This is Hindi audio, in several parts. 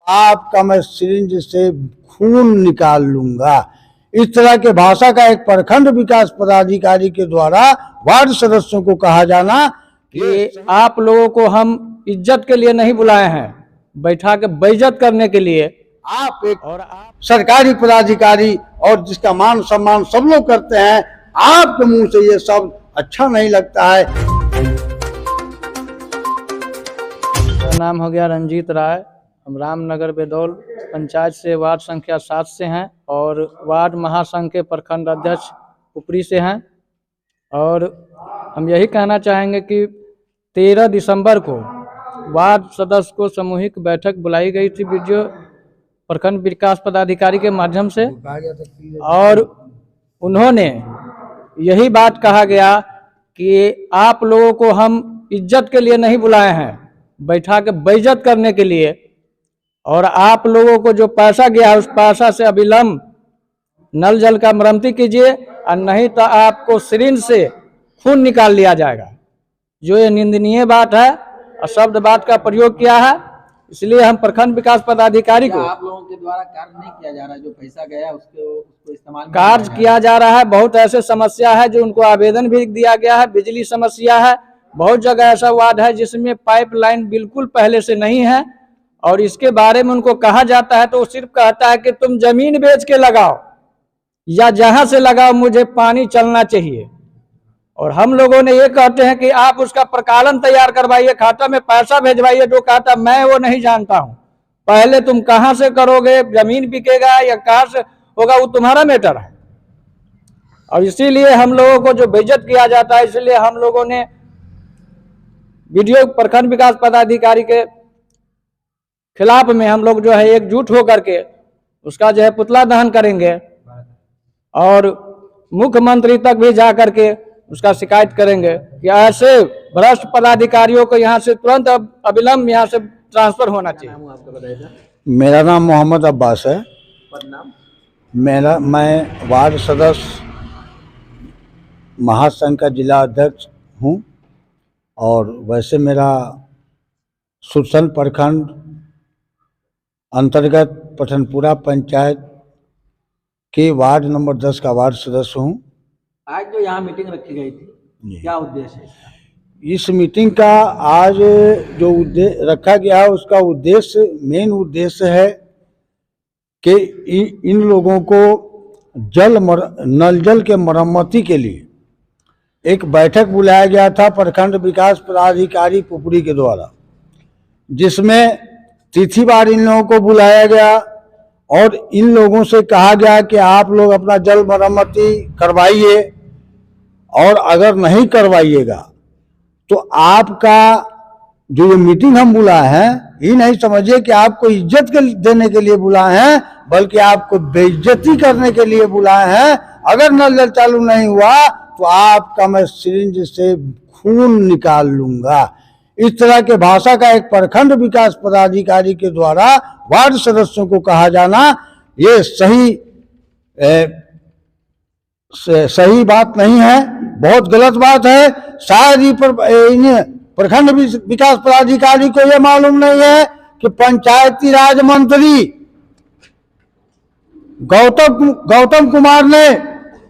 आपका मैं सिरिंज से खून निकाल लूंगा। इस तरह के भाषा का एक प्रखंड विकास पदाधिकारी के द्वारा वार्ड सदस्यों को कहा जाना कि आप लोगों को हम इज्जत के लिए नहीं बुलाए हैं, बैठा के बेइज्जत करने के लिए। आप एक सरकारी पदाधिकारी और जिसका मान सम्मान सब लोग करते हैं, आपके मुंह से ये सब अच्छा नहीं लगता है। मेरा नाम हो गया रंजीत राय। हम रामनगर बेदौल पंचायत से वार्ड संख्या 7 से हैं और वार्ड महासंघ के प्रखंड अध्यक्ष ऊपरी से हैं। और हम यही कहना चाहेंगे कि 13 दिसंबर को वार्ड सदस्य को सामूहिक बैठक बुलाई गई थी वीडियो प्रखंड विकास पदाधिकारी के माध्यम से, और उन्होंने यही बात कहा गया कि आप लोगों को हम इज्जत के लिए नहीं बुलाए हैं, बैठा के बेइज्जत करने के लिए। और आप लोगों को जो पैसा गया है उस पैसा से अविलंब नल जल का मरम्मती कीजिए, और नहीं तो आपको सिरिंज से खून निकाल लिया जाएगा। जो ये निंदनीय बात है, अशब्द बात का प्रयोग किया है, इसलिए हम प्रखंड विकास पदाधिकारी को आप लोगों के द्वारा कार्य नहीं किया जा रहा है, जो पैसा गया उसको इस्तेमाल कार्य किया जा रहा है। बहुत ऐसे समस्या है जो उनको आवेदन भी दिया गया है। बिजली समस्या है, बहुत जगह ऐसा वार्ड है जिसमें पाइपलाइन बिल्कुल पहले से नहीं है, और इसके बारे में उनको कहा जाता है तो वो सिर्फ कहता है कि तुम जमीन बेच के लगाओ या जहां से लगाओ, मुझे पानी चलना चाहिए। और हम लोगों ने ये कहते हैं कि आप उसका प्रकालन तैयार करवाइए, खाता में पैसा भेजवाइए। जो कहता मैं वो नहीं जानता हूं, पहले तुम कहां से करोगे, जमीन बिकेगा या कहां से होगा, वो तुम्हारा मैटर है। और इसीलिए हम लोगों को जो बेइज्जत किया जाता है, इसलिए हम लोगों ने वीडियो प्रखंड विकास पदाधिकारी के खिलाफ में हम लोग जो है एकजुट होकर के उसका जो है पुतला दहन करेंगे, और मुख्यमंत्री तक भी जा करके उसका शिकायत करेंगे कि ऐसे भ्रष्ट पदाधिकारियों को यहाँ से तुरंत अविलंब यहाँ से ट्रांसफर होना चाहिए। मेरा नाम मोहम्मद अब्बास है। मैं वार्ड सदस्य महासंघ का जिला अध्यक्ष हूँ, और वैसे मेरा सुरसन प्रखंड अंतर्गत पठनपुरा पंचायत के वार्ड नंबर 10 का वार्ड सदस्य हूँ। आज जो यहाँ मीटिंग रखी गई थी, क्या उद्देश्य है? इस मीटिंग का आज जो उद्देश्य रखा गया है, उसका उद्देश्य मेन उद्देश्य है कि इन लोगों को नल जल के मरम्मती के लिए एक बैठक बुलाया गया था प्रखंड विकास पदाधिकारी पुपरी के द्वारा, जिसमें तिथिवार इन लोगों को बुलाया गया और इन लोगों से कहा गया कि आप लोग अपना जल मरम्मती करवाइए, और अगर नहीं करवाइएगा तो आपका जो ये मीटिंग हम बुलाए हैं, ये नहीं समझिए कि आपको इज्जत देने के लिए बुलाए हैं, बल्कि आपको बेइज्जती करने के लिए बुलाए हैं। अगर नल जल चालू नहीं हुआ तो आपका मैं सिरिंज से खून निकाल लूंगा। इस तरह के भाषा का एक प्रखंड विकास पदाधिकारी के द्वारा वार्ड सदस्यों को कहा जाना, ये सही बात नहीं है, बहुत गलत बात है। शायद ही प्रखंड विकास पदाधिकारी को यह मालूम नहीं है कि पंचायती राज मंत्री गौतम कुमार ने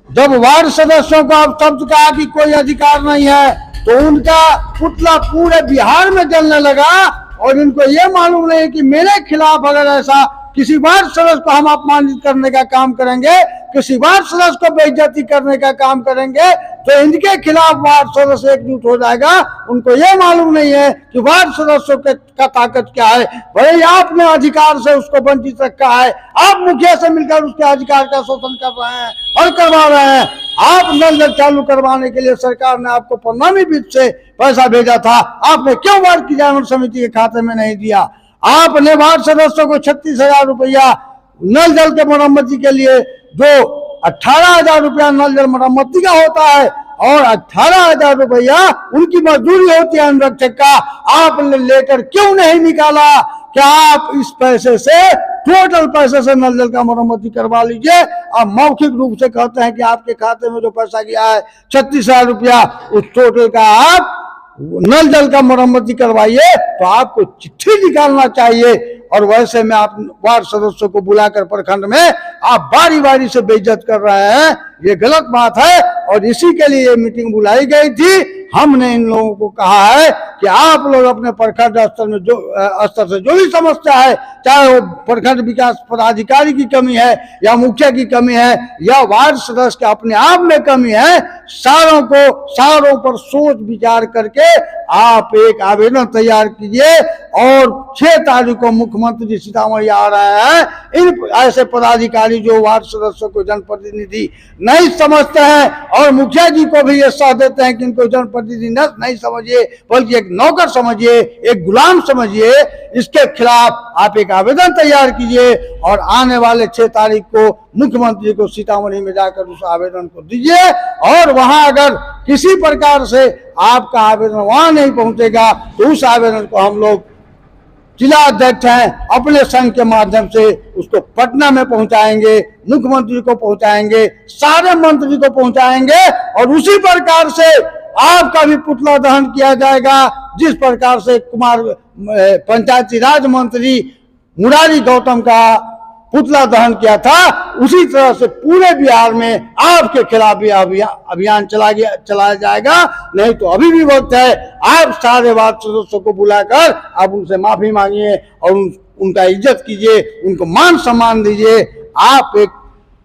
जब वार्ड सदस्यों को आप शब्द कहा कि कोई अधिकार नहीं है, तो उनका पुतला पूरे बिहार में जलने लगा। और इनको ये मालूम नहीं कि मेरे खिलाफ अगर ऐसा किसी वार्ड सदस्य को हम अपमानित करने का काम करेंगे, किसी वार्ड सदस्य को बेइज्जती करने का काम करेंगे, तो इनके खिलाफ वार्ड सदस्य एकजुट हो जाएगा। उनको ये मालूम नहीं है कि वार्ड सदस्यों का ताकत क्या है। भले आपने अधिकार से उसको वंचित रखा है, आप मुखिया से मिलकर उसके अधिकार का शोषण कर रहे हैं और करवा रहे हैं। आप नल जल चालू करवाने के लिए सरकार ने आपको प्रणामी वित्त से पैसा भेजा था, आपने क्यों वार्ड क्रियान्वयन समिति के खाते में नहीं दिया? आपने वार्ड सदस्यों को 36,000 रुपया नल जल के मरम्मती के लिए, जो 18,000 रुपया नल जल मरम्मती का होता है और 18,000 रुपया उनकी मजदूरी होती है अनुरक्षक का, आपने लेकर क्यों नहीं निकाला? क्या आप इस पैसे से, टोटल पैसे से नल जल का मरम्मती करवा लीजिए। आप मौखिक रूप से कहते हैं कि आपके खाते में जो पैसा गया है 36,000 रुपया, उस टोटल का आप नल जल का मरम्मती करवाइए, तो आपको चिट्ठी निकालना चाहिए और वैसे में आप वार्ड सदस्यों को बुलाकर प्रखंड में आप बारी बारी से बेइज्जत कर रहे हैं, ये गलत बात है। और इसी के लिए ये मीटिंग बुलाई गई थी। हमने इन लोगों को कहा है कि आप लोग अपने प्रखंड स्तर में स्तर से जो भी समस्या है, चाहे वो प्रखंड विकास पदाधिकारी की कमी है या मुखिया की कमी है या वार्ड सदस्य के अपने आप में कमी है, सारों पर सोच विचार करके आप एक आवेदन तैयार कीजिए। और 6 तारीख को मुख्यमंत्री सीतामढ़ी आ रहे हैं। इन ऐसे पदाधिकारी जो वार्ड सदस्यों को जनप्रतिनिधि नहीं समझते हैं और मुखिया जी को भी ये सह देते हैं कि इनको जनप्रतिनिधि नहीं समझिए बल्कि एक नौकर समझिए, एक गुलाम समझिए, इसके खिलाफ आप एक आवेदन तैयार कीजिए और आने वाले 6 तारीख को मुख्यमंत्री को सीतामढ़ी में जाकर उस आवेदन को दीजिए। और वहां अगर किसी प्रकार से आपका आवेदन वहां नहीं पहुंचेगा तो उस आवेदन को हम लोग जिला अध्यक्ष हैं अपने संघ के माध्यम से उसको पटना में पहुंचाएंगे, मुख्यमंत्री को पहुंचाएंगे, सारे मंत्री को पहुंचाएंगे और उसी प्रकार से आपका भी पुतला दहन किया जाएगा। जिस प्रकार से पंचायती राज मंत्री मुरारी गौतम का पुतला दहन किया था, उसी तरह से पूरे बिहार में आपके खिलाफ भी अभियान चलाया जाएगा। नहीं तो अभी भी वक्त है, आप सारे वार्ड सदस्यों को बुलाकर आप उनसे माफी मांगिए और उनका इज्जत कीजिए, उनको मान सम्मान दीजिए। आप एक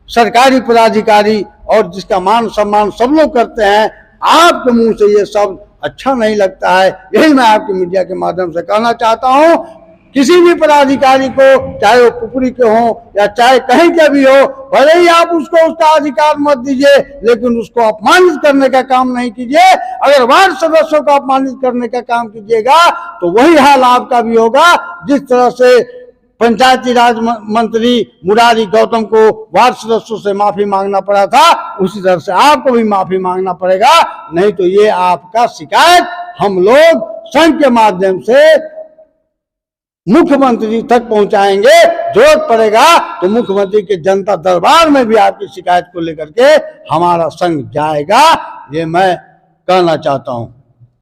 सरकारी पदाधिकारी और जिसका मान सम्मान सब लोग करते हैं, आपके मुंह से ये सब अच्छा नहीं लगता है। यही मैं आपके मीडिया के माध्यम से कहना चाहता हूँ। किसी भी पदाधिकारी को, चाहे वो पुपरी के हो या चाहे कहीं के भी हो, भले ही आप उसको उसका अधिकार मत दीजिए, लेकिन उसको अपमानित करने का काम नहीं कीजिए। अगर वार्ड सदस्यों को अपमानित करने का काम कीजिएगा तो वही हाल आपका भी होगा। जिस तरह से पंचायती राज मंत्री मुरारी गौतम को वार्ड सदस्यों से माफी मांगना पड़ा था, उसी तरह से आपको भी माफी मांगना पड़ेगा। नहीं तो ये आपका शिकायत हम लोग संघ के माध्यम से मुख्यमंत्री तक पहुंचाएंगे। जरूरत पड़ेगा तो मुख्यमंत्री के जनता दरबार में भी आपकी शिकायत को लेकर के हमारा संघ जाएगा। ये मैं कहना चाहता हूं।